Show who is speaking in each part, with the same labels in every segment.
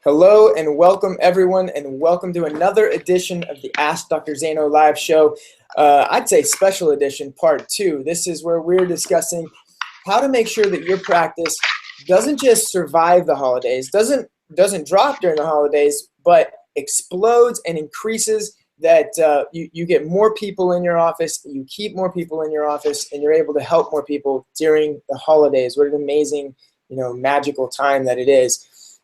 Speaker 1: Hello and welcome everyone, and welcome to another edition of the Ask Dr. Zaino live show. I'd say special edition part 2. This is where we're discussing how to make sure that your practice doesn't just survive the holidays, doesn't drop during the holidays, but explodes and increases, that you get more people in your office, you keep more people in your office, and you're able to help more people during the holidays. What an amazing, magical time that it is.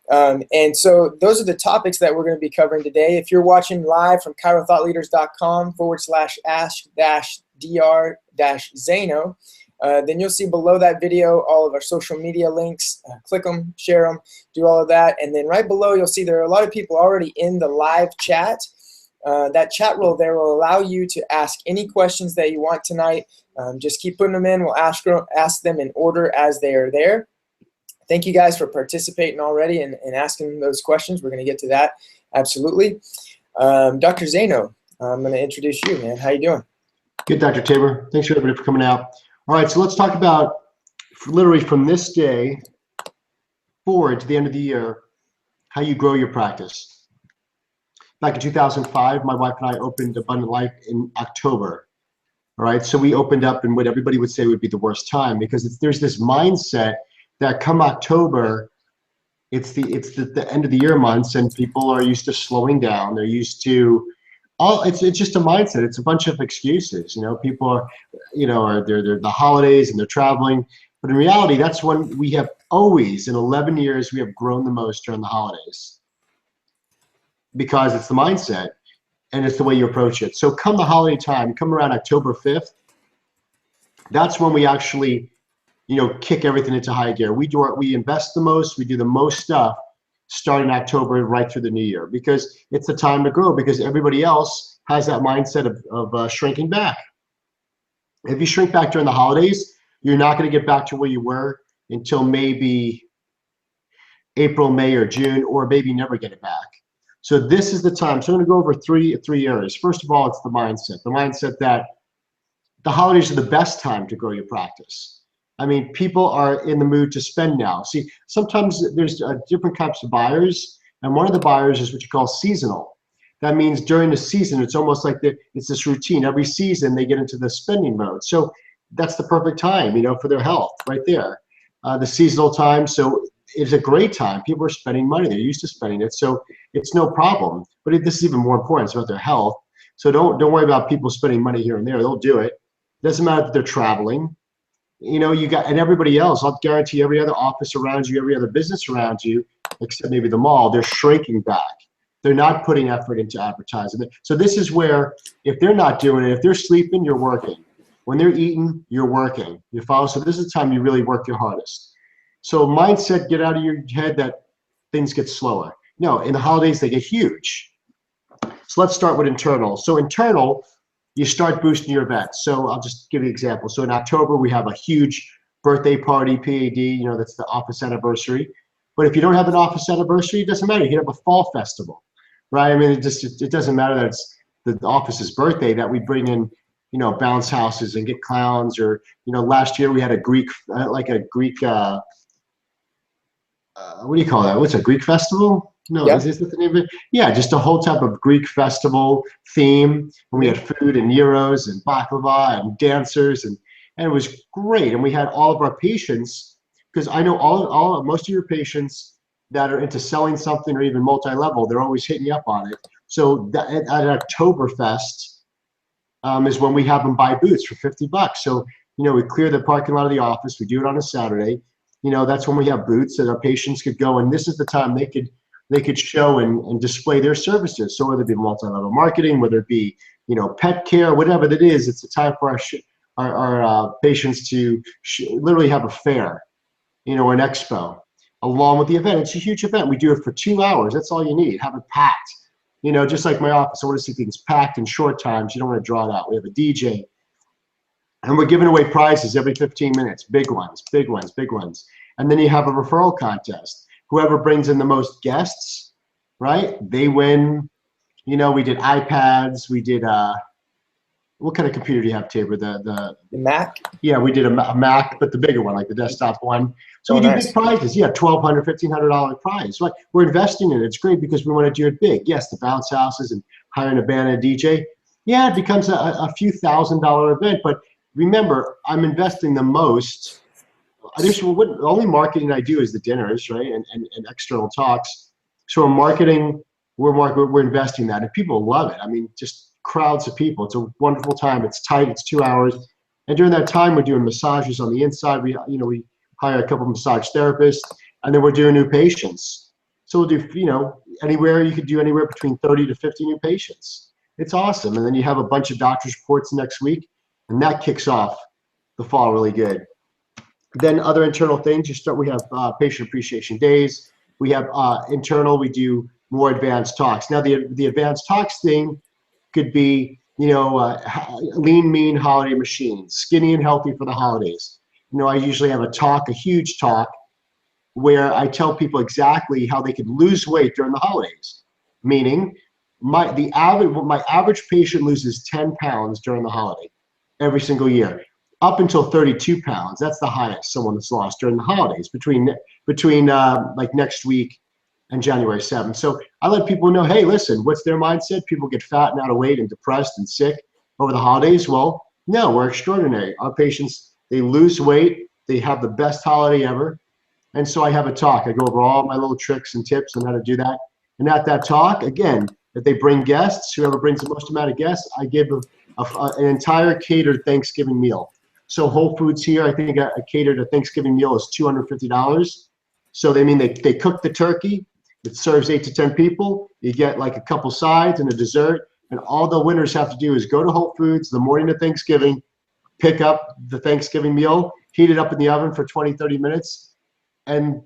Speaker 1: And so those are the topics that we're going to be covering today. If you're watching live from chirothoughtleaders.com/ask-dr-zano, then you'll see below that video all of our social media links. Click them, share them, do all of that. And then right below, you'll see there are a lot of people already in the live chat. That chat role there will allow you to ask any questions that you want tonight. Just keep putting them in. We'll ask them in order as they are there. Thank you guys for participating already and asking those questions. We're going to get to that, absolutely. Dr. Zaino, I'm going to introduce you, man. How you doing?
Speaker 2: Good, Dr. Tabor. Thanks for everybody for coming out. All right, so let's talk about literally from this day forward to the end of the year, how you grow your practice. Back in 2005, my wife and I opened Abundant Life in October. All right, so we opened up in what everybody would say would be the worst time, because there's this mindset that come October, it's the end of the year months, and people are used to slowing down. They're used to it's just a mindset. It's a bunch of excuses. People are, they're the holidays and they're traveling. But in reality, that's when we have always, in 11 years, we have grown the most during the holidays, because it's the mindset and it's the way you approach it. So come the holiday time, come around October 5th, that's when we actually kick everything into high gear. We invest the most, we do the most stuff starting October right through the new year, because it's the time to grow, because everybody else has that mindset of shrinking back. If you shrink back during the holidays, you're not going to get back to where you were until maybe April, May, or June, or maybe never get it back. So this is the time. So I'm going to go over three areas. First of all, it's the mindset that the holidays are the best time to grow your practice. I mean, people are in the mood to spend now. See, sometimes there's different types of buyers, and one of the buyers is what you call seasonal. That means during the season, it's almost like it's this routine. Every season, they get into the spending mode. So that's the perfect time, for their health, right there. The seasonal time, so it's a great time. People are spending money. They're used to spending it, so it's no problem. But this is even more important. It's about their health. So don't worry about people spending money here and there. They'll do it. It doesn't matter if they're traveling. And everybody else, I'll guarantee every other office around you, every other business around you, except maybe the mall, they're shrinking back. They're not putting effort into advertising. So this is where, if they're not doing it, if they're sleeping, you're working. When they're eating, you're working. You follow? So this is the time you really work your hardest. So mindset, get out of your head that things get slower. No, in the holidays, they get huge. So let's start with internal. So internal, you start boosting your events. So I'll just give you an example. So in October, we have a huge birthday party, PAD, that's the office anniversary. But if you don't have an office anniversary, it doesn't matter. You can have a fall festival, right? I mean, it doesn't matter that it's the office's birthday, that we bring in, bounce houses and get clowns, or, last year we had a Greek, what do you call that? What's a Greek festival? No,
Speaker 1: Yeah.
Speaker 2: is that the name of it? Yeah, just a whole type of Greek festival theme. And we had food and gyros and baklava and dancers, and it was great. And we had all of our patients, because I know most of your patients that are into selling something or even multi-level, they're always hitting you up on it. So at Oktoberfest is when we have them buy booths for $50. So we clear the parking lot of the office. We do it on a Saturday. That's when we have booths that our patients could go, and this is the time they could show and display their services. So whether it be multi-level marketing, whether it be pet care, whatever that is, it's a time for our patients to literally have a fair, an expo along with the event. It's a huge event. We do it for 2 hours. That's all you need. Have it packed. Just like my office, I want to see things packed in short times. You don't want to draw it out. We have a DJ. And we're giving away prizes every 15 minutes, big ones, big ones, big ones. And then you have a referral contest. Whoever brings in the most guests, right, they win. We did iPads, we did what kind of computer do you have, Tabor?
Speaker 1: The Mac?
Speaker 2: Yeah, we did a Mac, but the bigger one, like the desktop one. So
Speaker 1: Oh,
Speaker 2: we do
Speaker 1: nice.
Speaker 2: big prizes. Yeah, $1,200, $1,500 prize. So we're investing in it. It's great because we want to do it big. Yes, the bounce houses and hiring a band and a DJ. Yeah, it becomes a few $1,000 event. But remember, I'm investing the most. The only marketing I do is the dinners, right, and external talks. So we're investing that, and people love it. I mean, just crowds of people. It's a wonderful time. It's tight. It's 2 hours, and during that time, we're doing massages on the inside. We hire a couple of massage therapists, and then we're doing new patients. So we'll do anywhere. You could do anywhere between 30 to 50 new patients. It's awesome, and then you have a bunch of doctor's reports next week, and that kicks off the fall really good. Then other internal things, we have patient appreciation days. We have internal, we do more advanced talks. Now the advanced talks thing could be, lean, mean holiday machines, skinny and healthy for the holidays. I usually have a huge talk where I tell people exactly how they could lose weight during the holidays. Meaning my average patient loses 10 pounds during the holiday every single year. Up until 32 pounds. That's the highest someone has lost during the holidays between like next week and January 7th. So I let people know, hey, listen, what's their mindset? People get fat and out of weight and depressed and sick over the holidays. Well, no, we're extraordinary. Our patients, they lose weight. They have the best holiday ever. And so I have a talk. I go over all my little tricks and tips on how to do that. And at that talk, again, if they bring guests, whoever brings the most amount of guests, I give an entire catered Thanksgiving meal. So Whole Foods here, I think a catered Thanksgiving meal is $250. So they cook the turkey. It serves 8 to 10 people. You get like a couple sides and a dessert. And all the winners have to do is go to Whole Foods the morning of Thanksgiving, pick up the Thanksgiving meal, heat it up in the oven for 20, 30 minutes, and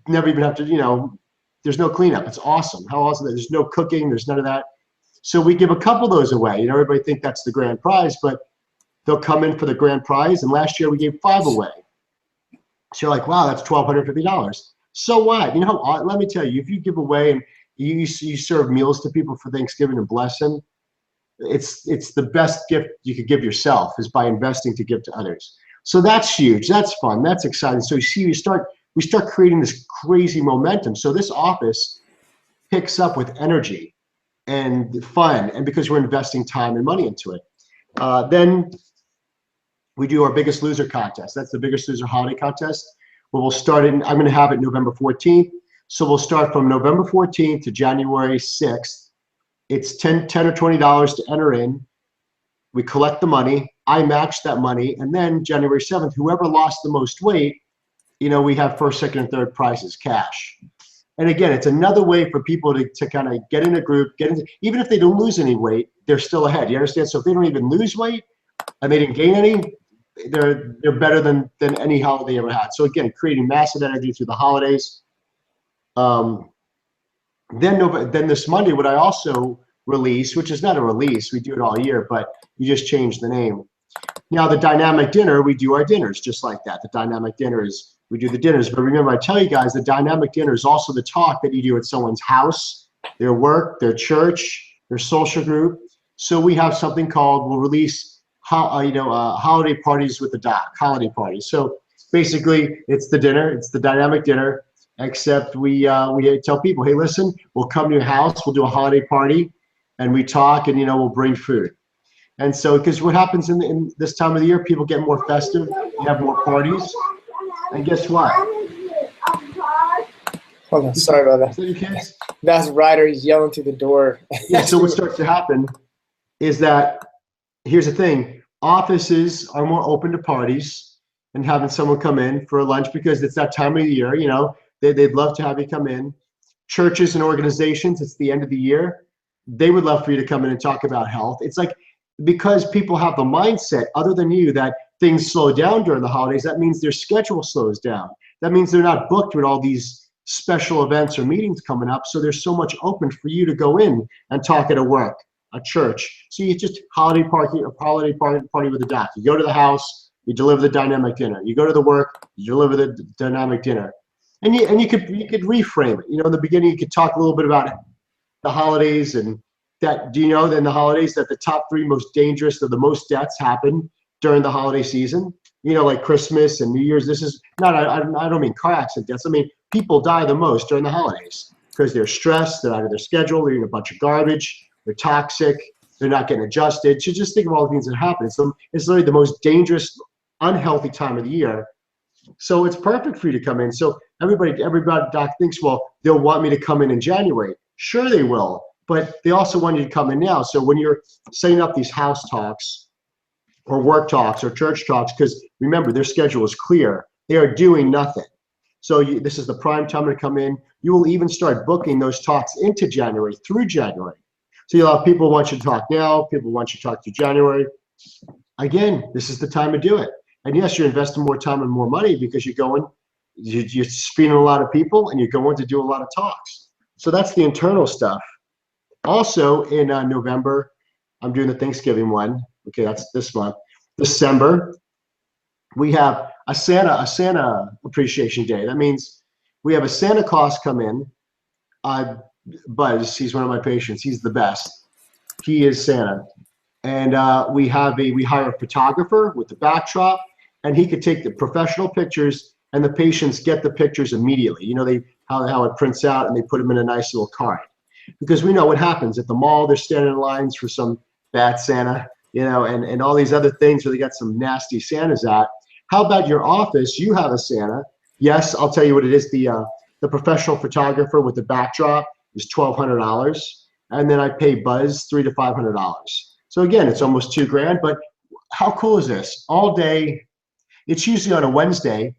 Speaker 2: never even have to, there's no cleanup. It's awesome. How awesome. There's no cooking. There's none of that. So we give a couple of those away. Everybody think that's the grand prize, but they'll come in for the grand prize. And last year we gave 5 away. So you're like, wow, that's $1,250. So what? Let me tell you, if you give away and you serve meals to people for Thanksgiving and bless them, it's the best gift you could give yourself is by investing to give to others. So that's huge. That's fun. That's exciting. So you see, we start creating this crazy momentum. So this office picks up with energy and fun, and because we're investing time and money into it. Then we do our Biggest Loser contest. That's the Biggest Loser holiday contest. We'll start I'm going to have it November 14th. So we'll start from November 14th to January 6th. It's $10 or $20 to enter in. We collect the money. I match that money. And then January 7th, whoever lost the most weight, we have first, second, and third prizes, cash. And again, it's another way for people to kind of get in a group, even if they don't lose any weight, they're still ahead. You understand? So if they don't even lose weight and they didn't gain any, they're better than any holiday ever had. So again, creating massive energy through the holidays. Then this Monday, what I also release, which is not a release, we do it all year, but you just change the name. Now the dynamic dinner, we do our dinners just like that. The dynamic dinners, we do the dinners. But remember, I tell you guys, the dynamic dinner is also the talk that you do at someone's house, their work, their church, their social group. So we have something called, we'll release holiday parties with the doc, holiday parties. So basically, it's the dinner, it's the dynamic dinner, except we tell people, hey, listen, we'll come to your house, we'll do a holiday party, and we talk, and we'll bring food. And so, because what happens in this time of the year, people get more festive, you have more parties, and guess what?
Speaker 1: Hold on, sorry about that.
Speaker 2: Is that your kids?
Speaker 1: That's Ryder. He's yelling through the door.
Speaker 2: Yeah. So what starts to happen is that, here's the thing, offices are more open to parties and having someone come in for a lunch because it's that time of the year, they'd love to have you come in. Churches and organizations, it's the end of the year. They would love for you to come in and talk about health. It's like, because people have the mindset, other than you, that things slow down during the holidays, that means their schedule slows down. That means they're not booked with all these special events or meetings coming up. So there's so much open for you to go in and talk at a work, a church. So you just holiday party with the doc. You go to the house, you deliver the dynamic dinner. You go to the work, you deliver the dynamic dinner. And you could reframe it. In the beginning you could talk a little bit about the holidays and do you know that in the holidays that the top 3 most dangerous or the most deaths happen during the holiday season? You know, like Christmas and New Year's. This is not, I don't mean car accident deaths. I mean, people die the most during the holidays because they're stressed, they're out of their schedule, they're eating a bunch of garbage, they're toxic, they're not getting adjusted. So just think of all the things that happen. It's literally the most dangerous, unhealthy time of the year. So it's perfect for you to come in. So everybody, doc thinks, well, they'll want me to come in January. Sure they will, but they also want you to come in now. So when you're setting up these house talks or work talks or church talks, because remember, their schedule is clear. They are doing nothing. So this is the prime time to come in. You will even start booking those talks into January, through January. So you'll have people want you to talk now, people want you to talk through January. Again, this is the time to do it. And yes, you're investing more time and more money because you're speaking to a lot of people and you're going to do a lot of talks. So that's the internal stuff. Also in November, I'm doing the Thanksgiving one. Okay, that's this month. December, we have a Santa Appreciation Day. That means we have a Santa Claus come in. Buzz, he's one of my patients. He's the best. He is Santa. And we hire a photographer with the backdrop, and he could take the professional pictures, and the patients get the pictures immediately. You know, how it prints out, and they put them in a nice little card. Because we know what happens at the mall. They're standing in lines for some bad Santa, you know, and all these other things where they got some nasty Santas at. How about your office? You have a Santa. Yes, I'll tell you what it is. The professional photographer with the backdrop is $1,200, and then I pay Buzz $300 to $500. So again, it's almost $2,000. But how cool is this? All day. It's usually on a Wednesday.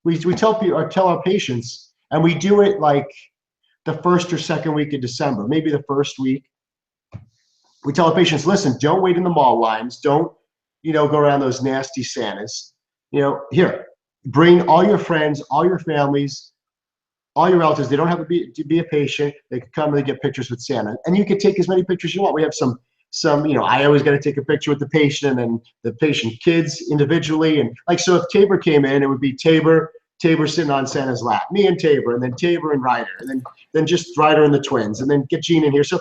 Speaker 2: We tell our patients, and we do it like the first or second week of December, maybe the first week. We tell our patients, listen, don't wait in the mall lines. Don't, go around those nasty Santas. Here, bring all your friends, all your families, all your relatives. They don't have to be a patient. They can come and they get pictures with Santa. And you can take as many pictures you want. We have some, I always got to take a picture with the patient and then the patient kids individually. And like, so if Tabor came in, it would be Tabor sitting on Santa's lap, me and Tabor, and then Tabor and Ryder, and then just Ryder and the twins, and then get Gene in here. So,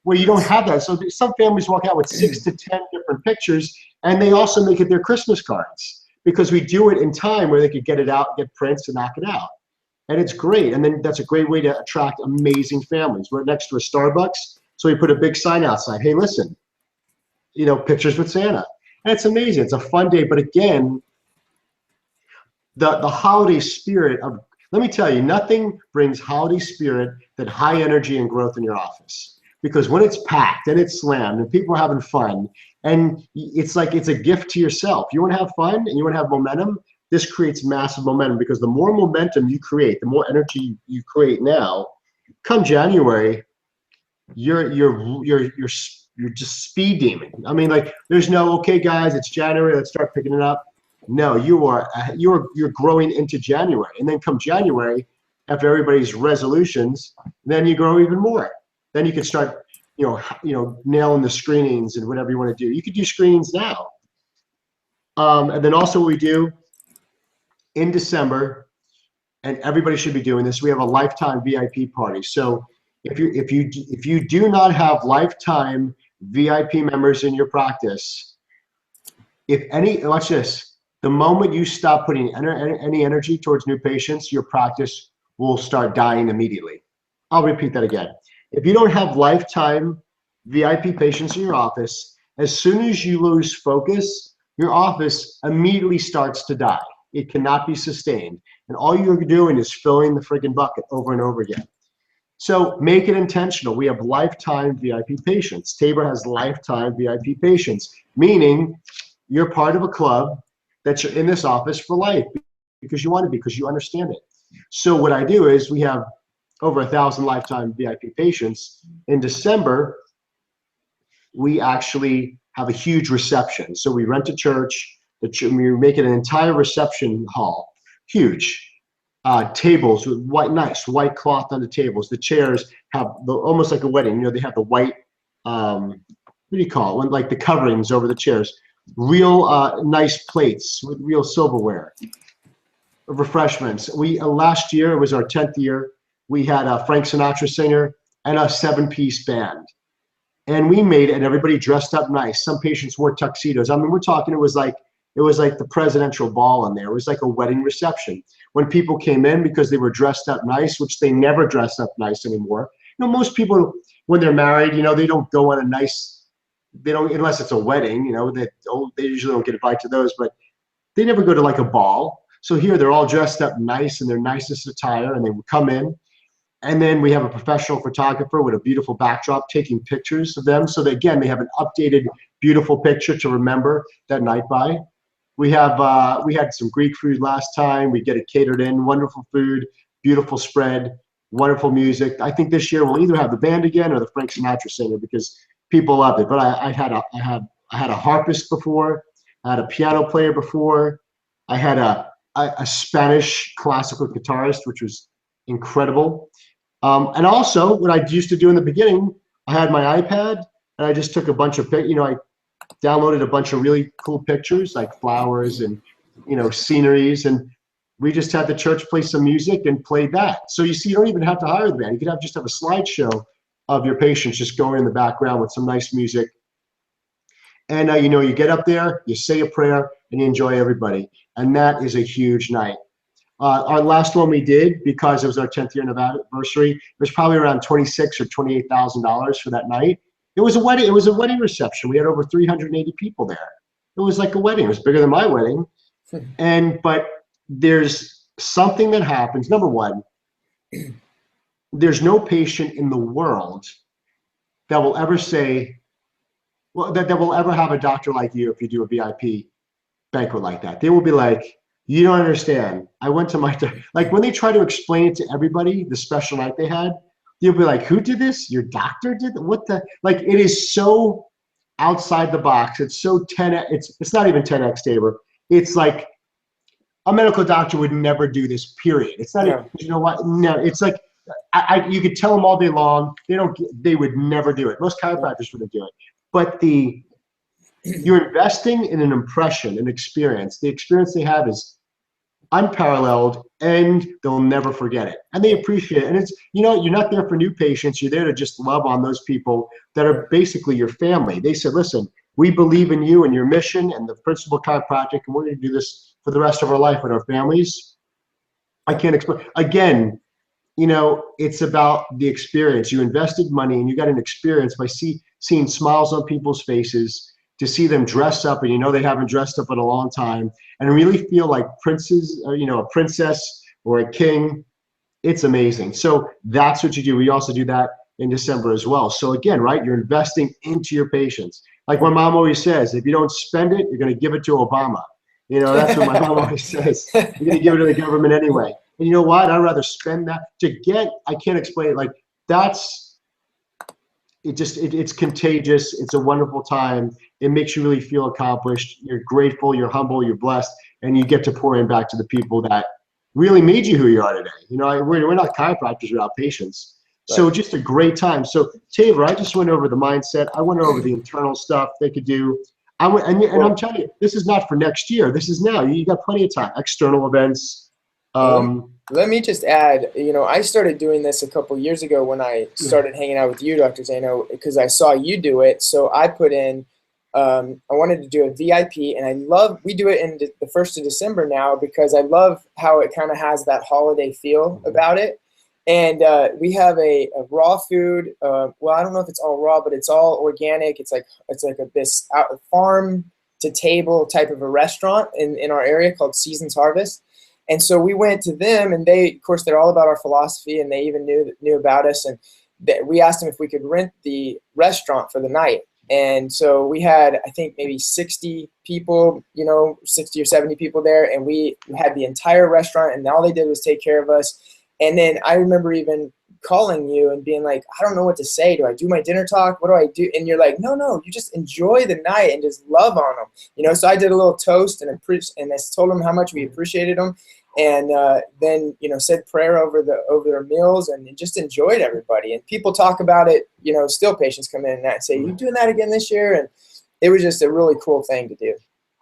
Speaker 2: where you don't have that. So some families walk out with 6 to 10 different pictures, and they also make it their Christmas cards because we do it in time where they could get it out, get prints, and knock it out. And it's great. And then that's a great way to attract amazing families. We're next to a Starbucks, so we put a big sign outside. Hey, listen, pictures with Santa. And it's amazing. It's a fun day. But again, the holiday spirit of, let me tell you, nothing brings holiday spirit than high energy and growth in your office. Because when it's packed and it's slammed and people are having fun, and it's like it's a gift to yourself. You want to have fun and you want to have momentum. This creates massive momentum because the more momentum you create, the more energy you create now. Come January, you're just speed demon. I mean, like there's no okay, guys. It's January. Let's start picking it up. No, you're growing into January, and then come January, after everybody's resolutions, then you grow even more. Then you can start, nailing the screenings and whatever you want to do. You could do screenings now. And then also what we do in December, and everybody should be doing this, we have a lifetime VIP party. So if you do not have lifetime VIP members in your practice, watch this, the moment you stop putting any energy towards new patients, your practice will start dying immediately. I'll repeat that again. If you don't have lifetime VIP patients in your office, as soon as you lose focus, your office immediately starts to die. It cannot be sustained. And all you're doing is filling the friggin' bucket over and over again. So make it intentional. We have lifetime VIP patients. Tabor has lifetime VIP patients, meaning you're part of a club that you're in this office for life because you want to be, because you understand it. So what I do is we have over 1,000 lifetime VIP patients. In December, we actually have a huge reception. So we rent a church, we make it an entire reception hall, huge. Tables with nice white cloth on the tables. The chairs have almost like a wedding. They have the white, what do you call it? Like the coverings over the chairs. Real nice plates with real silverware. Refreshments. Last year, it was our 10th year. We had a Frank Sinatra singer and a 7-piece band. And we made it, and everybody dressed up nice. Some patients wore tuxedos. I mean, we're talking, it was like the presidential ball in there. It was like a wedding reception. When people came in because they were dressed up nice, which they never dress up nice anymore. You know, most people, when they're married, you know, they don't go on a nice, they don't, unless it's a wedding, you know, they usually don't get invited to those, but they never go to like a ball. So here they're all dressed up nice in their nicest attire, and they would come in. And then we have a professional photographer with a beautiful backdrop taking pictures of them. So that, again, they have an updated, beautiful picture to remember that night by. We had some Greek food last time. We get it catered in, wonderful food, beautiful spread, wonderful music. I think this year we'll either have the band again or the Frank Sinatra singer because people loved it. But I had a harpist before. I had a piano player before. I had a Spanish classical guitarist, which was incredible. And also, what I used to do in the beginning, I had my iPad, and I just took a bunch of, I downloaded a bunch of really cool pictures, like flowers and, sceneries, and we just had the church play some music and played that. So you see, you don't even have to hire the band. You could just have a slideshow of your patients just going in the background with some nice music. And, you get up there, you say a prayer, and you enjoy everybody. And that is a huge night. Our last one we did, because it was our 10th year anniversary, it was probably around $26,000 or $28,000 for that night. It was a wedding. It was a wedding reception. We had over 380 people there. It was like a wedding. It was bigger than my wedding. But there's something that happens. Number one, there's no patient in the world that will ever say, well, that will ever have a doctor like you if you do a VIP banquet like that. They will be like, you don't understand. I went to my, like when they try to explain it to everybody, the special night they had, you'll be like, who did this? Your doctor did that? What the, like, it is so outside the box. It's so 10, it's not even 10X, Tabor. It's like a medical doctor would never do this, period. It's not, even, you know what? No, it's like, you could tell them all day long. They would never do it. Most chiropractors wouldn't do it. But you're investing in an impression, an experience. The experience they have is unparalleled, and they'll never forget it. And they appreciate it. And it's, you're not there for new patients. You're there to just love on those people that are basically your family. They said, listen, we believe in you and your mission and the principle of chiropractic, and we're going to do this for the rest of our life with our families. I can't explain. Again, it's about the experience. You invested money and you got an experience by seeing smiles on people's faces, to see them dress up, and they haven't dressed up in a long time, and really feel like princes, a princess or a king. It's amazing. So that's what you do. We also do that in December as well. So again, right, you're investing into your patients. Like my mom always says, if you don't spend it, you're going to give it to Obama. That's what my mom always says. You're going to give it to the government anyway. And you know what? I'd rather spend that I can't explain it. Like it's contagious. It's a wonderful time. It makes you really feel accomplished. You're grateful, you're humble, you're blessed, and you get to pour in back to the people that really made you who you are today. We're not chiropractors without patients. Right. So just a great time. So Tabor, I just went over the mindset. I went over the internal stuff they could do. And I'm telling you, this is not for next year. This is now. You got plenty of time. External events.
Speaker 1: Let me just add, I started doing this a couple years ago when I started hanging out with you, Dr. Zaino, because I saw you do it. So I put in, I wanted to do a VIP, and we do it in the 1st of December now because I love how it kind of has that holiday feel about it. And we have a raw food. Well, I don't know if it's all raw, but it's all organic. It's like this farm to table type of a restaurant in our area called Seasons Harvest. And so we went to them, and of course, they're all about our philosophy, and they even knew about us. And we asked them if we could rent the restaurant for the night. And so we had, I think, maybe 60 people, 60 or 70 people there, and we had the entire restaurant, and all they did was take care of us. And then I remember even calling you and being like, I don't know what to say. Do I do my dinner talk? What do I do? And you're like, no, you just enjoy the night and just love on them. So I did a little toast and I told them how much we appreciated them. And then, said prayer over their meals and just enjoyed everybody. And people talk about it, still patients come in and say, you doing that again this year? And it was just a really cool thing to do.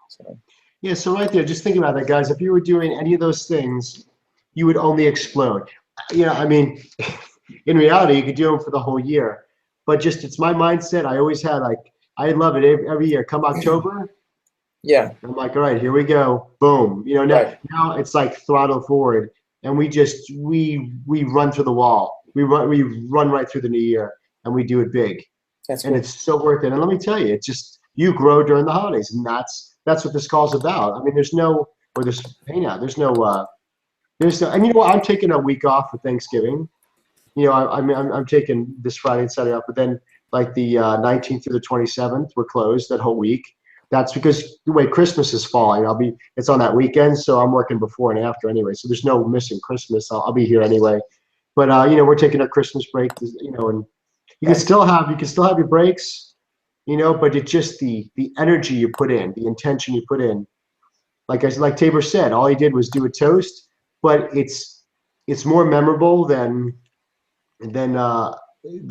Speaker 1: So.
Speaker 2: Yeah, so right there, just think about that, guys. If you were doing any of those things, you would only explode. In reality, you could do them for the whole year. but just it's my mindset. I always had like I love it every year. Come October,
Speaker 1: Yeah.
Speaker 2: I'm like, all right, here we go, boom. You know,
Speaker 1: Right.
Speaker 2: now it's like throttle forward, and we run through the wall. We run right through the new year, and we do it big,
Speaker 1: That's
Speaker 2: and
Speaker 1: cool.
Speaker 2: it's so worth it. And let me tell you, it's just you grow during the holidays, and that's what this call's about. I mean, there's no or there's hey now there's no, and you know what? I'm taking a week off for Thanksgiving. You know, I'm taking this Friday and Saturday off, but then like the 19th through the 27th, we're closed that whole week. That's because the way Christmas is falling, it's on that weekend, so I'm working before and after anyway. So there's no missing Christmas. I'll be here anyway. But you know, we're taking a Christmas break, you know, and
Speaker 1: Nice.
Speaker 2: you can still have your breaks, you know, but it's just the energy you put in, the intention you put in. Like Tabor said, all he did was do a toast, but it's more memorable than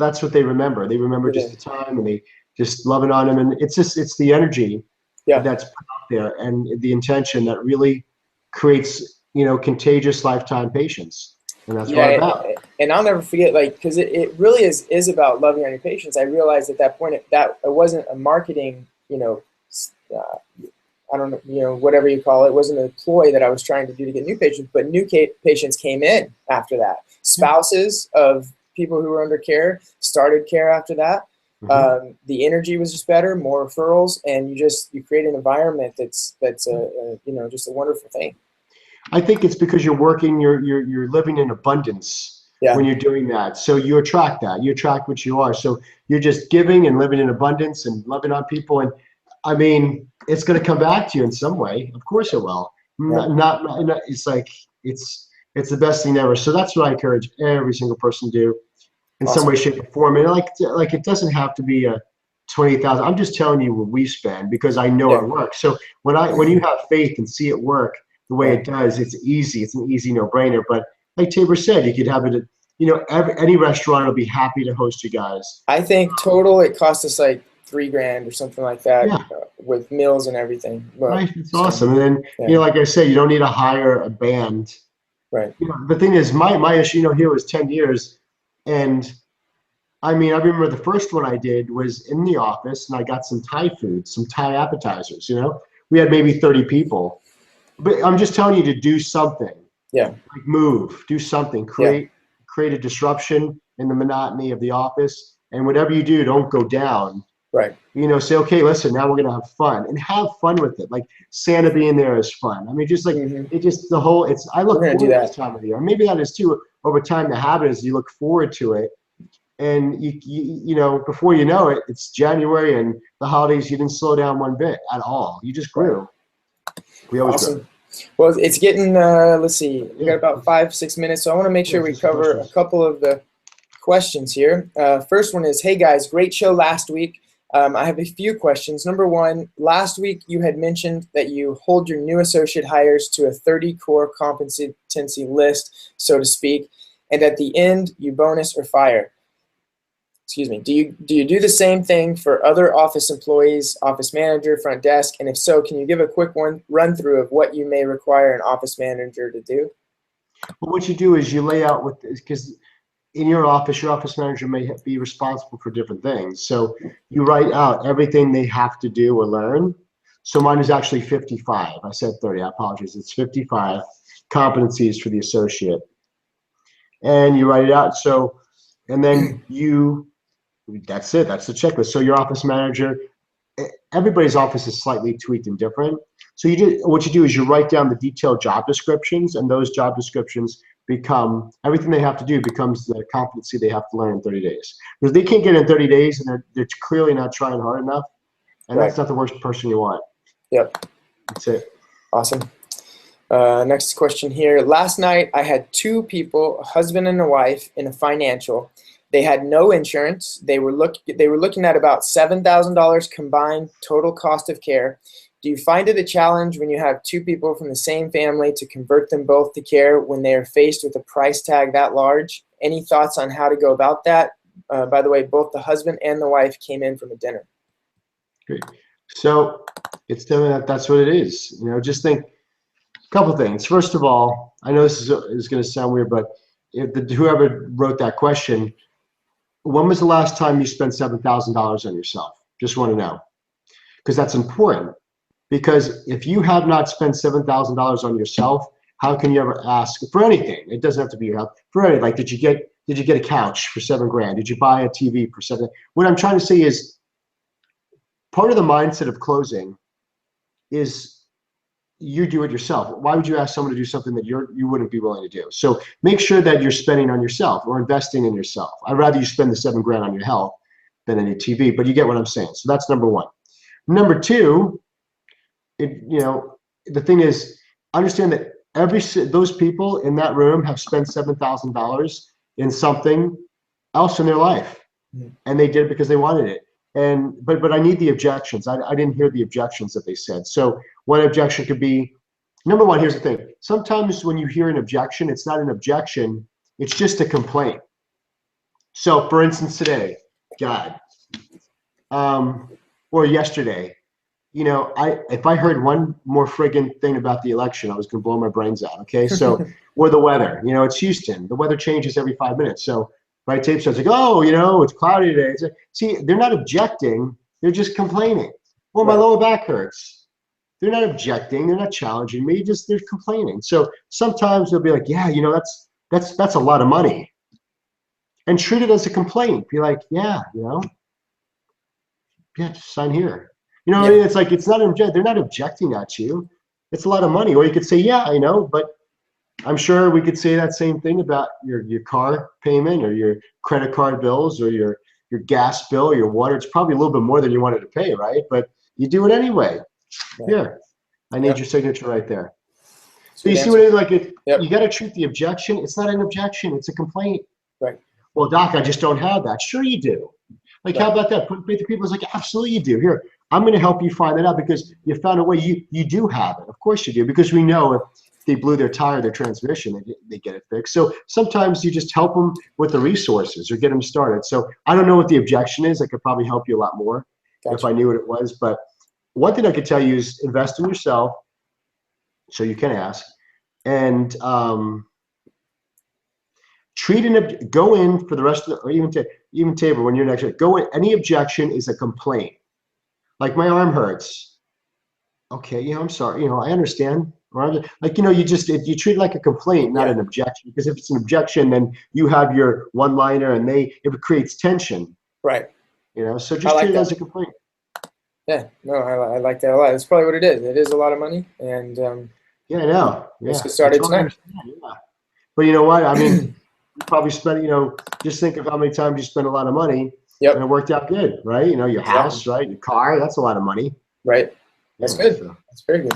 Speaker 2: that's what they remember. They remember
Speaker 1: It
Speaker 2: just the
Speaker 1: is.
Speaker 2: time and they just loving on him, and it's the energy
Speaker 1: Yeah.
Speaker 2: that's put out there and the intention that really creates contagious lifetime patience, and that's what
Speaker 1: Yeah,
Speaker 2: I'm about.
Speaker 1: and I'll never forget, like, because it really is about loving on your patients. I realized at that point that it wasn't a marketing, I don't know, whatever you call it. It wasn't a ploy that I was trying to do to get new patients, but new patients came in after that.
Speaker 2: Yeah.
Speaker 1: Spouses of people who were under care started care after that.
Speaker 2: Hmm.
Speaker 1: The energy was just better, more referrals, and you create an environment that's just a wonderful thing.
Speaker 2: I think it's because you're working, you're living in abundance
Speaker 1: Yeah,
Speaker 2: when you're doing that. So you attract that. You attract what you are. So you're just giving and living in abundance and loving on people. And I mean, it's going to come back to you in some way. Of course it will.
Speaker 1: yeah,
Speaker 2: It's like it's the best thing ever. So that's what I encourage every single person to do in some way,
Speaker 1: awesome.
Speaker 2: shape, or form. And like it doesn't have to be a 20,000. I'm just telling you what we spend because I know
Speaker 1: Yeah,
Speaker 2: it works. So when you have faith and see it work the way
Speaker 1: yeah.
Speaker 2: it does, it's easy. It's an easy no-brainer. But like Tabor said, you could have it at, any restaurant will be happy to host you guys.
Speaker 1: I think total it cost us like $3,000 or something like that,
Speaker 2: Yeah,
Speaker 1: with meals and everything. But
Speaker 2: right. It's
Speaker 1: so
Speaker 2: awesome. And then,
Speaker 1: yeah,
Speaker 2: like I said, you don't need to hire a band.
Speaker 1: right.
Speaker 2: The thing is, my issue, here was 10 years. And I mean, I remember the first one I did was in the office and I got some Thai food, some Thai appetizers, We had maybe 30 people. But I'm just telling you to do something.
Speaker 1: Yeah,
Speaker 2: Like move, do something,
Speaker 1: yeah,
Speaker 2: create a disruption in the monotony of the office. And whatever you do, don't go down.
Speaker 1: right.
Speaker 2: Say, okay, listen, now we're gonna have fun and have fun with it. Like Santa being there is fun. I mean, just like
Speaker 1: Hmm.
Speaker 2: it just the whole I
Speaker 1: We're
Speaker 2: look
Speaker 1: gonna do
Speaker 2: forward to this
Speaker 1: that.
Speaker 2: time of the year. Maybe that is too over time. The habit is you look forward to it, and before you know it, it's January and the holidays. You didn't slow down one bit at all. You just
Speaker 1: Right.
Speaker 2: grew. We always grow.
Speaker 1: Awesome. Well, it's getting. Let's see. We got
Speaker 2: Yeah.
Speaker 1: about 5-6 minutes, so I want to make
Speaker 2: Yeah.
Speaker 1: sure
Speaker 2: Let's
Speaker 1: we
Speaker 2: do some
Speaker 1: cover a
Speaker 2: questions.
Speaker 1: couple of the questions here. First one is, hey guys, great show last week. I have a few questions. Number one, last week you had mentioned that you hold your new associate hires to a 30 core competency list, so to speak, and at the end you bonus or fire. Excuse me. Do you do the same thing for other office employees, office manager, front desk? And if so, can you give a quick run through of what you may require an office manager to do?
Speaker 2: But what you do is you lay out because in your office manager may be responsible for different things. So you write out everything they have to do or learn. So mine is actually 55. I said 30. I apologize. It's 55 competencies for the associate. And you write it out. So, and then that's it. That's the checklist. So your office manager, everybody's office is slightly tweaked and different. So what you do is you write down the detailed job descriptions, and those job descriptions become everything they have to do becomes the competency they have to learn in 30 days. Because they can't get in 30 days, and they're clearly not trying hard enough, and
Speaker 1: Right.
Speaker 2: that's not the worst person you want.
Speaker 1: Yep.
Speaker 2: That's it.
Speaker 1: Awesome. Next question here. Last night I had two people, a husband and a wife, in a financial. They had no insurance. They were looking at about $7,000 combined total cost of care. Do you find it a challenge when you have two people from the same family to convert them both to care when they are faced with a price tag that large? Any thoughts on how to go about that? By the way, both the husband and the wife came in from a dinner.
Speaker 2: Great. So it's telling that's what it is. Just think a couple things. First of all, I know this is going to sound weird, but whoever wrote that question, when was the last time you spent $7,000 on yourself? Just want to know, because that's important. Because if you have not spent $7,000 on yourself, how can you ever ask for anything? It doesn't have to be your health. For anything, like did you get a couch for $7,000? Did you buy a TV for $7,000? What I'm trying to say is part of the mindset of closing is you do it yourself. Why would you ask someone to do something that you wouldn't be willing to do? So make sure that you're spending on yourself or investing in yourself. I'd rather you spend the $7,000 on your health than any TV, but you get what I'm saying. So that's number one. Number two, the thing is, understand that those people in that room have spent $7,000 in something else in their life, and they did it because they wanted it. But I need the objections. I didn't hear the objections that they said. So one objection could be, number one, here's the thing. Sometimes when you hear an objection, it's not an objection, it's just a complaint. So for instance, today, God, or yesterday, if I heard one more friggin' thing about the election, I was gonna blow my brains out, okay? So, or the weather, it's Houston. The weather changes every 5 minutes. So my tape starts like, oh, it's cloudy today. See, they're not objecting, they're just complaining. Well, my lower back hurts. They're not objecting, they're not challenging me, they're complaining. So sometimes they'll be like, yeah, that's a lot of money. And treat it as a complaint. Be like, yeah, just sign here. What I mean? It's like, it's not they're not objecting at you. It's a lot of money. Or you could say, yeah, I know, but I'm sure we could say that same thing about your car payment or your credit card bills or your gas bill or your water. It's probably a little bit more than you wanted to pay, right? But you do it anyway. Here, I need your signature right there. So you see what I mean? Like you got to treat the objection. It's not an objection. It's a complaint.
Speaker 1: Right.
Speaker 2: Well, doc, I just don't have that. Sure you do. Like, how about that? Put the people, it's like, absolutely you do. Here, I'm going to help you find that out because you found a way. You do have it. Of course you do, because we know if they blew their tire, their transmission, they get it fixed. So sometimes you just help them with the resources or get them started. So I don't know what the objection is. I could probably help you a lot more if I knew what it was. But one thing I could tell you is invest in yourself so you can ask. And go in for the rest of the, or even Tabor, when you're next, go in, any objection is a complaint. Like, my arm hurts. Okay, I'm sorry, I understand. Like, you treat it like a complaint, not an objection. Because if it's an objection, then you have your one-liner and it creates tension.
Speaker 1: Right.
Speaker 2: So just treat it as a complaint.
Speaker 1: Yeah, no, I like that a lot. That's probably what it is. It is a lot of money. And
Speaker 2: yeah, I know.
Speaker 1: Let's get started tonight.
Speaker 2: Yeah. But you know what? I mean, you probably spent, just think of how many times you spent a lot of money.
Speaker 1: Yep.
Speaker 2: And it worked out good, right? Your house, right? Your car, that's a lot of money.
Speaker 1: Right. That's good.
Speaker 2: So.
Speaker 1: That's very good.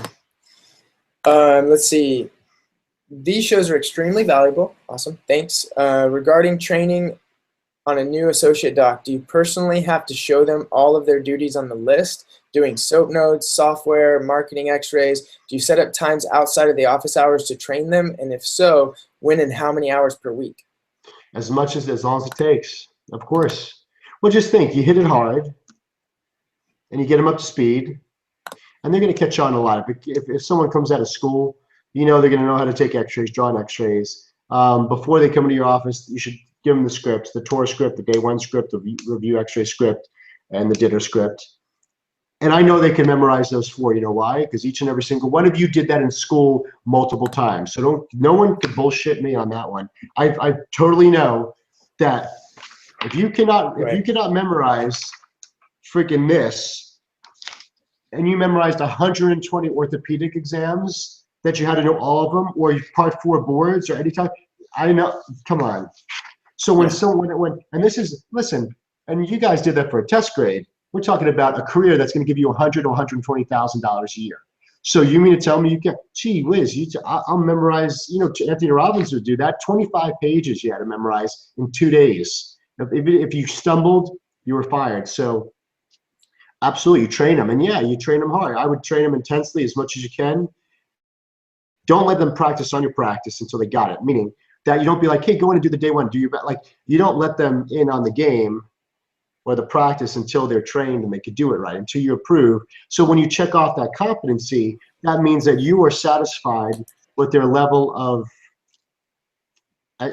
Speaker 1: Let's see. These shows are extremely valuable. Awesome. Thanks. Regarding training on a new associate doc, do you personally have to show them all of their duties on the list, doing soap notes, software, marketing x-rays? Do you set up times outside of the office hours to train them? And if so, when and how many hours per week?
Speaker 2: As long as it takes, of course. Well, just think, you hit it hard and you get them up to speed, and they're going to catch on a lot. If someone comes out of school, they're going to know how to take x-rays, draw x-rays. Before they come into your office, you should give them the scripts, the tour script, the day one script, the review x-ray script, and the dinner script. And I know they can memorize those four. You know why? Because each and every single one of you did that in school multiple times. So no one could bullshit me on that one. I totally know that if you cannot memorize freaking this, and you memorized 120 orthopedic exams that you had to know all of them, or part 4 boards, or any time, I know, come on. So when and this is, listen, and you guys did that for a test grade, we're talking about a career that's going to give you $100,000 to $120,000 a year. So you mean to tell me you can, gee whiz, I'll memorize, Anthony Robbins would do that, 25 pages you had to memorize in 2 days. If you stumbled, you were fired. So absolutely, you train them. And yeah, you train them hard. I would train them intensely as much as you can. Don't let them practice on your practice until they got it. Meaning that you don't be like, hey, go in and do the day one, do your best. Like, you don't let them in on the game or the practice until they're trained and they could do it right, until you approve. So when you check off that competency, that means that you are satisfied with their level of they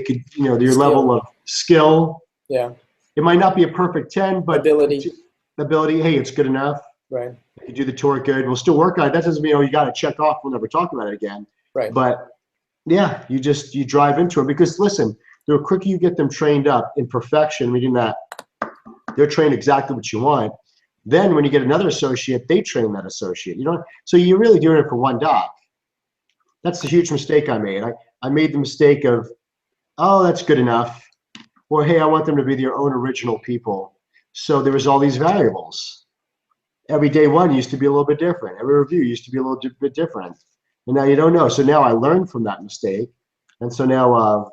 Speaker 2: could, your level
Speaker 1: Skill.
Speaker 2: of skill.
Speaker 1: Yeah.
Speaker 2: It might not be a perfect 10, but
Speaker 1: Ability.
Speaker 2: ability, hey, it's good enough.
Speaker 1: Right.
Speaker 2: You do the tour good. We'll still work on it. That doesn't mean, you got to check off. We'll never talk about it again.
Speaker 1: Right.
Speaker 2: But yeah, you drive into it because listen, the quicker you get them trained up in perfection, meaning that they're trained exactly what you want. Then when you get another associate, they train that associate. So you're really doing it for one doc. That's the huge mistake I made. I made the mistake of, oh, that's good enough. Or, hey, I want them to be their own original people. So there was all these variables. Every day one used to be a little bit different. Every review used to be a little bit different. And now you don't know. So now I learned from that mistake. And so now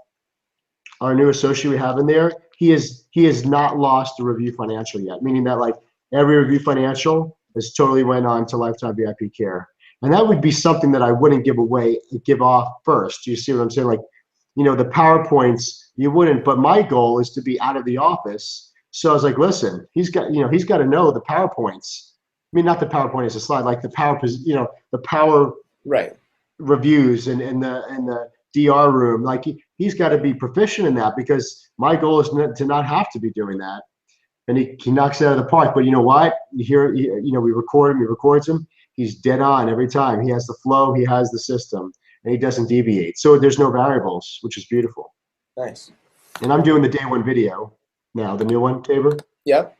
Speaker 2: our new associate we have in there, he has not lost a review financial yet, meaning that like every review financial has totally went on to lifetime VIP care. And that would be something that I wouldn't give off first. You see what I'm saying? Like, the PowerPoints, you wouldn't, but my goal is to be out of the office. So I was like, listen, he's got to know the PowerPoints. I mean, not the PowerPoint as a slide, like the power
Speaker 1: Right.
Speaker 2: reviews and the DR room. Like he's got to be proficient in that because my goal is to not have to be doing that. And he knocks it out of the park. But you know what? We record him, he records him. He's dead on every time. He has the flow, he has the system, and he doesn't deviate. So there's no variables, which is beautiful.
Speaker 1: Nice.
Speaker 2: And I'm doing the day one video now, the new one, Tabor.
Speaker 1: Yep.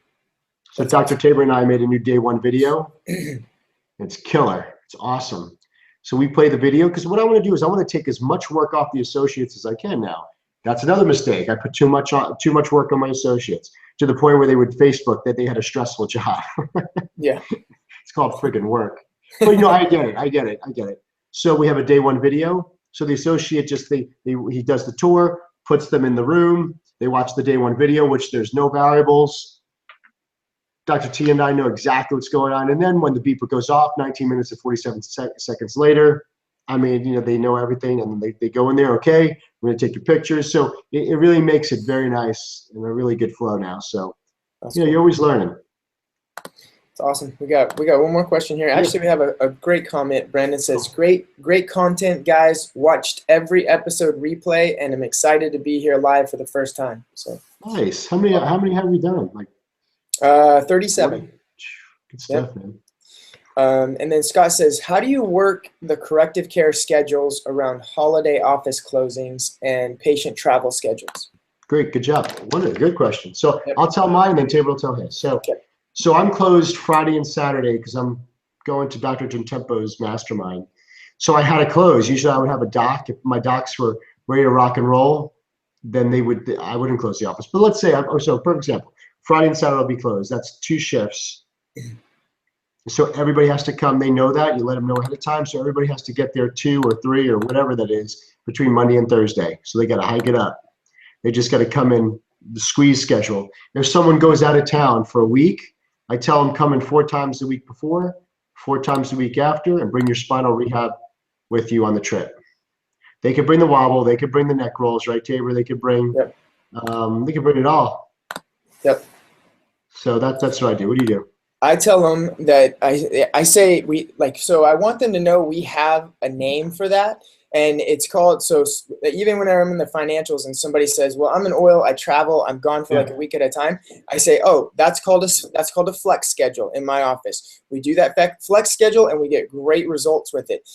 Speaker 2: So Dr. Tabor and I made a new day one video. It's killer. It's awesome. So we play the video because what I want to do is I want to take as much work off the associates as I can now. That's another mistake. I put too much work on my associates to the point where they would Facebook that they had a stressful job.
Speaker 1: Yeah.
Speaker 2: It's called friggin' work. But I get it. So we have a day one video. So the associate he does the tour, puts them in the room. They watch the day one video, which there's no variables. Dr. T and I know exactly what's going on. And then when the beeper goes off, 19 minutes and 47 seconds later, they know everything and they go in there, okay, we're gonna take your pictures. So it really makes it very nice and a really good flow now. So, cool. You're always learning.
Speaker 1: It's awesome. We got one more question here. Actually, we have a great comment. Brandon says, great content, guys. Watched every episode replay and I'm excited to be here live for the first time. So
Speaker 2: nice. How many have we done? Like
Speaker 1: 37.
Speaker 2: 40? Good stuff,
Speaker 1: Yep.
Speaker 2: man.
Speaker 1: And then Scott says, how do you work the corrective care schedules around holiday office closings and patient travel schedules?
Speaker 2: Great, good job. Good question. So yep. I'll tell mine and then Tabor will tell his. So, okay. So I'm closed Friday and Saturday because I'm going to Dr. Gentempo's mastermind. So I had to close. Usually I would have a doc. If my docs were ready to rock and roll, then I wouldn't close the office. But let's say, so for example, Friday and Saturday will be closed. That's 2 shifts. So everybody has to come. They know that. You let them know ahead of time. So everybody has to get there 2 or 3 or whatever that is between Monday and Thursday. So they got to hike it up. They just got to come in the squeeze schedule. If someone goes out of town for a week, I tell them come in 4 times the week before, 4 times the week after, and bring your spinal rehab with you on the trip. They could bring the wobble. They could bring the neck rolls, right, Tabor? They could bring,
Speaker 1: yep.
Speaker 2: They could bring it all.
Speaker 1: Yep.
Speaker 2: So that's what I do. What do you do?
Speaker 1: I tell them that I say so I want them to know we have a name for that. And it's called, so even when I'm in the financials and somebody says, well, I'm in oil, I travel, I'm gone for like a week at a time. I say, oh, that's called a flex schedule in my office. We do that flex schedule and we get great results with it.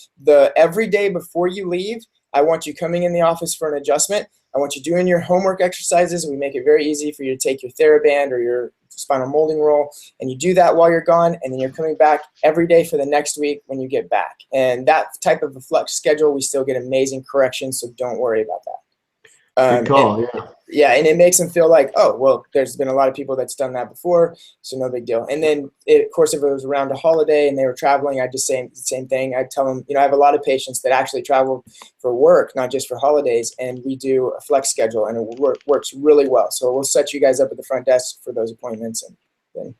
Speaker 1: Every day before you leave, I want you coming in the office for an adjustment. I want you doing your homework exercises. We make it very easy for you to take your TheraBand or your spinal molding roll, and you do that while you're gone, and then you're coming back every day for the next week when you get back. And that type of a flex schedule, we still get amazing corrections, so don't worry about that.
Speaker 2: Good call,
Speaker 1: Yeah, and it makes them feel like, oh, well, there's been a lot of people that's done that before, so no big deal. And then, of course, if it was around a holiday and they were traveling, I'd just say the same thing. I'd tell them, I have a lot of patients that actually travel for work, not just for holidays, and we do a flex schedule, and it works really well. So we'll set you guys up at the front desk for those appointments. And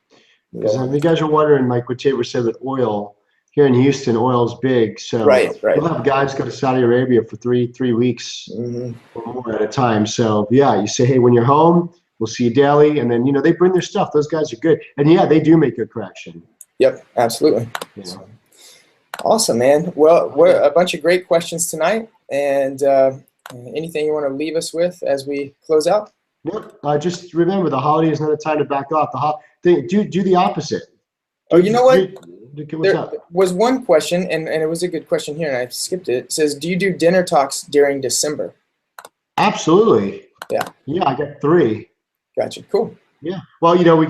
Speaker 1: then
Speaker 2: you guys are wondering, like what Tabor said with oil, here in Houston, oil's big, so
Speaker 1: right.
Speaker 2: We'll have guys go to Saudi Arabia for three weeks or more at a time. So yeah, you say, hey, when you're home, we'll see you daily, and then they bring their stuff. Those guys are good, and yeah, they do make good correction.
Speaker 1: Yep, absolutely. So, awesome, man. Well, we're a bunch of great questions tonight, And anything you want to leave us with as we close out?
Speaker 2: Yep. Just remember, the holiday is not a time to back off. Do the opposite.
Speaker 1: Oh, you know what?
Speaker 2: What's
Speaker 1: There
Speaker 2: up?
Speaker 1: was one question, and it was a good question here, and I skipped it. It says, do you do dinner talks during December?
Speaker 2: Absolutely.
Speaker 1: Yeah.
Speaker 2: Yeah, I got 3.
Speaker 1: Gotcha. Cool.
Speaker 2: Yeah. Well, we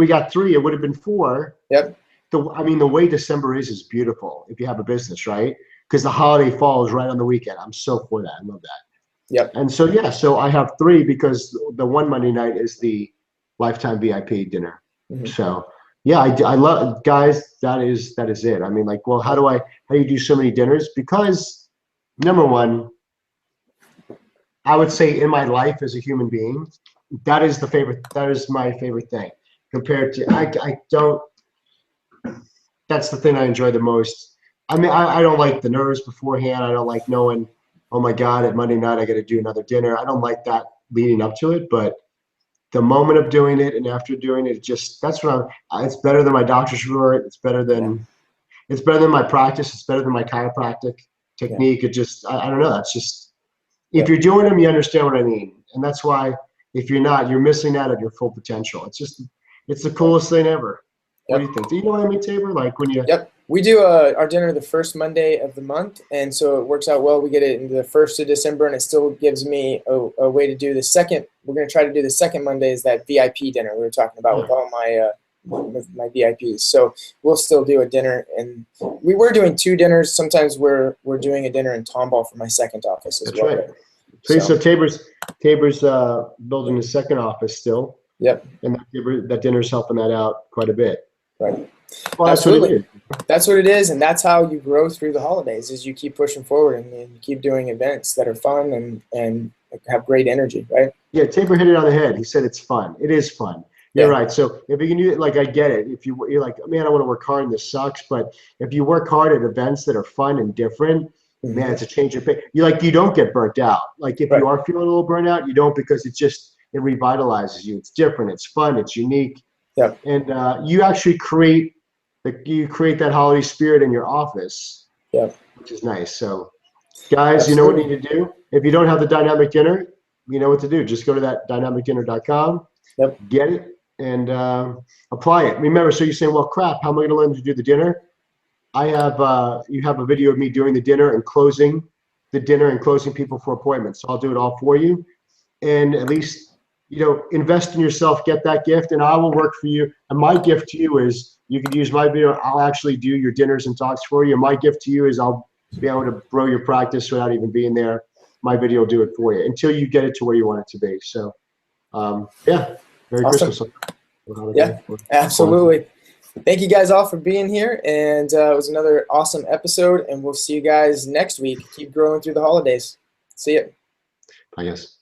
Speaker 2: got 3. It would have been 4.
Speaker 1: Yep.
Speaker 2: The way December is beautiful if you have a business, right? Because the holiday falls right on the weekend. I'm so for that. I love that.
Speaker 1: Yep.
Speaker 2: And so yeah, so I have 3 because the one Monday night is the lifetime VIP dinner.
Speaker 1: Mm-hmm.
Speaker 2: So yeah, I love, guys. That is it. I mean, like, well, how do you do so many dinners? Because number one, I would say in my life as a human being, that is my favorite thing. Compared to I don't. That's the thing I enjoy the most. I mean, I don't like the nerves beforehand. I don't like knowing, oh my God, at Monday night I got to do another dinner. I don't like that leading up to it, but the moment of doing it and after doing it, that's what it's better than my doctor's report. It's better than my practice. It's better than my chiropractic technique. It just, I don't know. It's just, if you're doing them, you understand what I mean. And that's why if you're not, you're missing out on your full potential. It's the coolest thing ever. What do you think? Do you know what I mean, Tabor? Like when you.
Speaker 1: Yep. We do our dinner the first Monday of the month, and so it works out well. We get it into the 1st of December, and it still gives me a way to do the second. We're going to try to do the second Monday is that VIP dinner we were talking about with all my VIPs. So we'll still do a dinner, and we were doing 2 dinners. Sometimes we're doing a dinner in Tomball for my second office as well.
Speaker 2: Right. So Tabor's building his second office still.
Speaker 1: Yep.
Speaker 2: And that dinner's helping that out quite a bit.
Speaker 1: Right.
Speaker 2: Well,
Speaker 1: absolutely. That's what it is, and that's how you grow through the holidays. Is you keep pushing forward and you keep doing events that are fun and have great energy, right?
Speaker 2: Yeah, Tabor hit it on the head. He said it's fun. It is fun. You're right. So if you can do it, like I get it. If you're like, man, I want to work hard and this sucks, but if you work hard at events that are fun and different, man, it's a change of pace. You don't get burnt out. Like if you are feeling a little burnt out, you don't, because it revitalizes you. It's different. It's fun. It's unique.
Speaker 1: Yeah.
Speaker 2: And you actually create that holiday spirit in your office.
Speaker 1: Yeah.
Speaker 2: Which is nice. So guys, you know what you need to do. If you don't have the dynamic dinner, you know what to do. Just go to that dynamicdinner.com, get it, and apply it. Remember, so you're saying, well, crap, how am I going to learn to do the dinner? You have a video of me doing the dinner and closing people for appointments. So I'll do it all for you. And at least, invest in yourself, get that gift, and I will work for you. And my gift to you is you can use my video. I'll actually do your dinners and talks for you. And my gift to you is I'll be able to grow your practice without even being there. My video will do it for you until you get it to where you want it to be. So, Merry Christmas.
Speaker 1: Yeah, absolutely. Thank you guys all for being here. And it was another awesome episode. And we'll see you guys next week. Keep growing through the holidays. See ya.
Speaker 2: I guess.